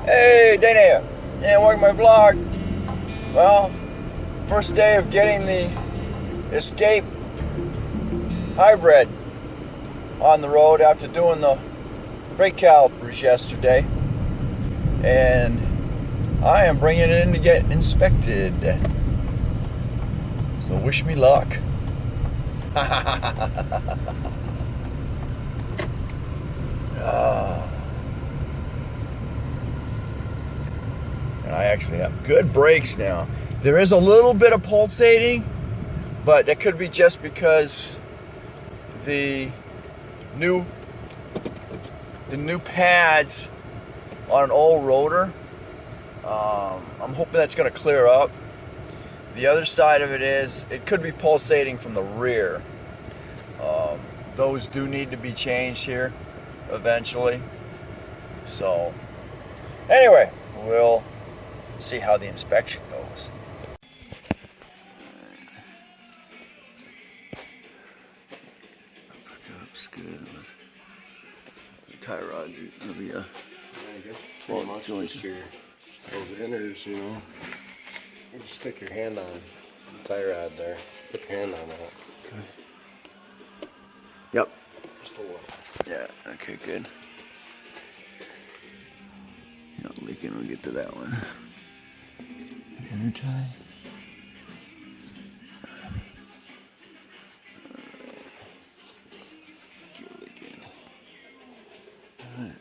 Hey, Dana, and welcome to my vlog. Well, first day of getting the Escape Hybrid on the road after doing the brake calipers yesterday. And I am bringing it in to get inspected. So wish me luck. And I actually have good brakes now. There is a little bit of pulsating, but that could be just because the new pads on an old rotor. I'm hoping that's going to clear up. The other side of it is it could be pulsating from the rear. Those do need to be changed here eventually. So anyway, we'll see how the inspection goes. Looks good. The tie rods are the pretty much just your those inners, you know. You just stick your hand on the tie rod there. Put your hand on that. Okay. Yep. Just a little. Yeah, okay, good. Not leaking, we'll get to that one. Inner tie. Keep leaking. Alright.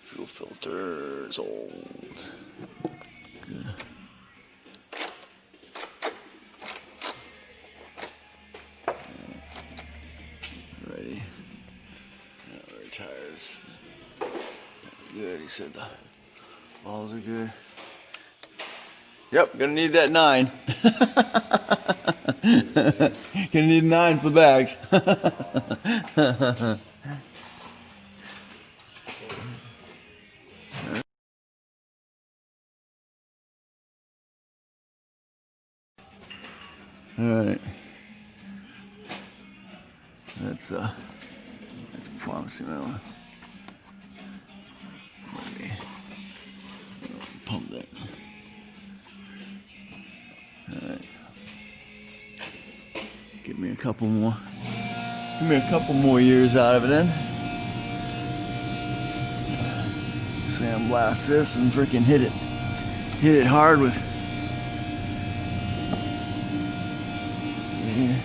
Fuel filter's old. Good. Ready. Now our tires. Good, he said the balls are good. Yep, gonna need that 9. Gonna need 9 for the bags. Alright. That's promising. I don't pump that. Alright. Give me a couple more. Give me a couple more years out of it then. Sandblast this and freaking hit it hard with. Yeah.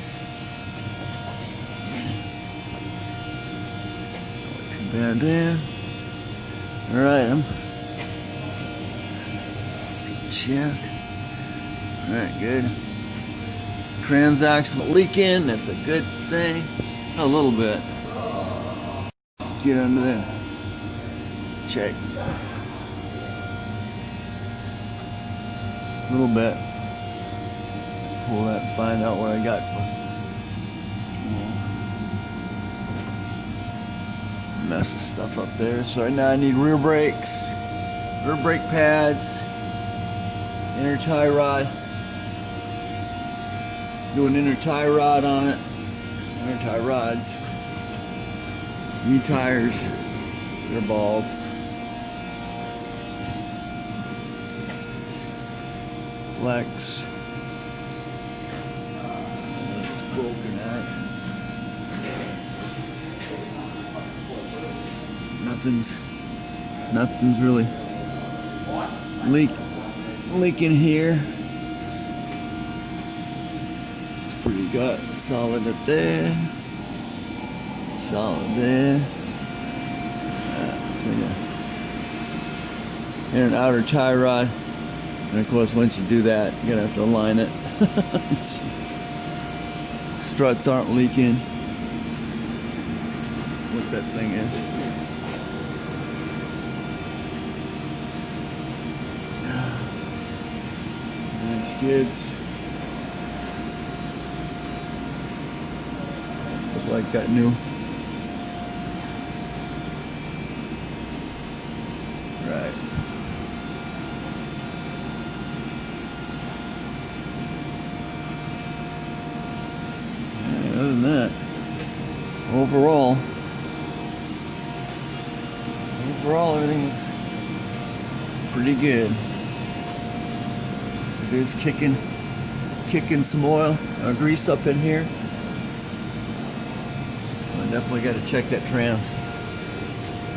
Not too bad there. Alright, I'm shaft. Alright, good. Transaxle leaking, that's a good thing. A little bit. Get under there. Check. A little bit. Pull that and find out where I got mess of stuff up there. So right now I need rear brakes, rear brake pads, inner tie rod. Do an inner tie rod on it. Inner tie rods. New tires. They're bald. Flex. Broken out. Nothing's really leaking here. Pretty good. Solid up there. Solid there. And an outer tie rod. And of course, once you do that, you're gonna have to align it. Struts aren't leaking. What that thing is. Nice skids. Look like got new. Right. And other than that, overall, overall everything looks pretty good. It is kicking some oil, grease up in here. So I definitely got to check that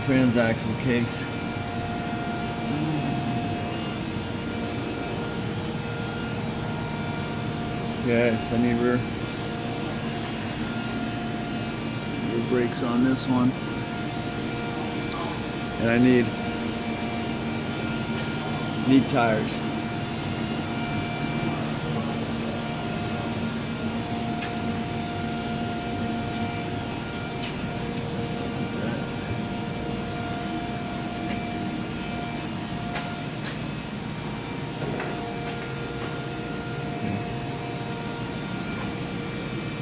transaxle case. Yes, I need rear brakes on this one, and I need tires.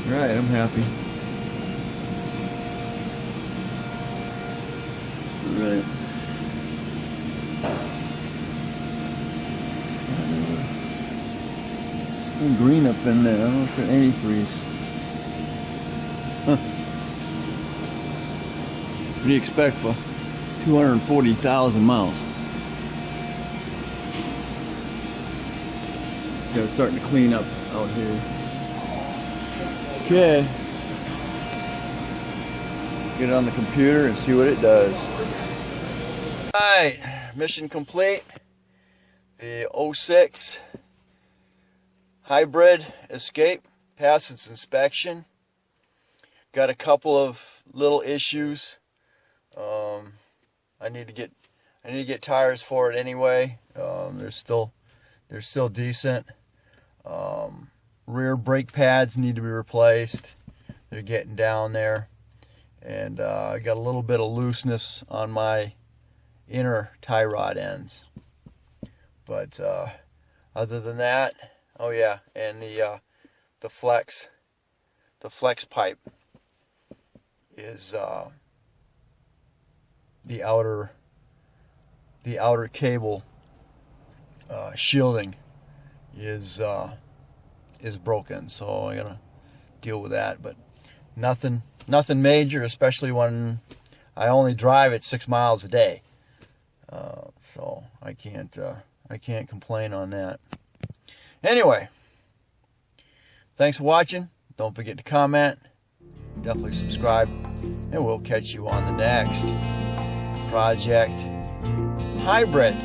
Right, I'm happy. Right. Green up in there. I don't know if they're antifreeze. Huh. What do you expect for 240,000 miles? So it's starting to clean up out here. Okay. Get it on the computer and see what it does. Alright, mission complete. The 06 hybrid Escape passed its inspection. Got a couple of little issues. I need to get tires for it anyway. They're still decent. Rear brake pads need to be replaced. They're getting down there. And I got a little bit of looseness on my inner tie rod ends. But other than that, oh yeah, and the flex pipe is the outer cable shielding is broken, so I gotta deal with that. But nothing major, especially when I only drive it 6 miles a day. So I can't complain on that. Anyway, thanks for watching. Don't forget to comment, definitely subscribe, and we'll catch you on the next Project Hybrid.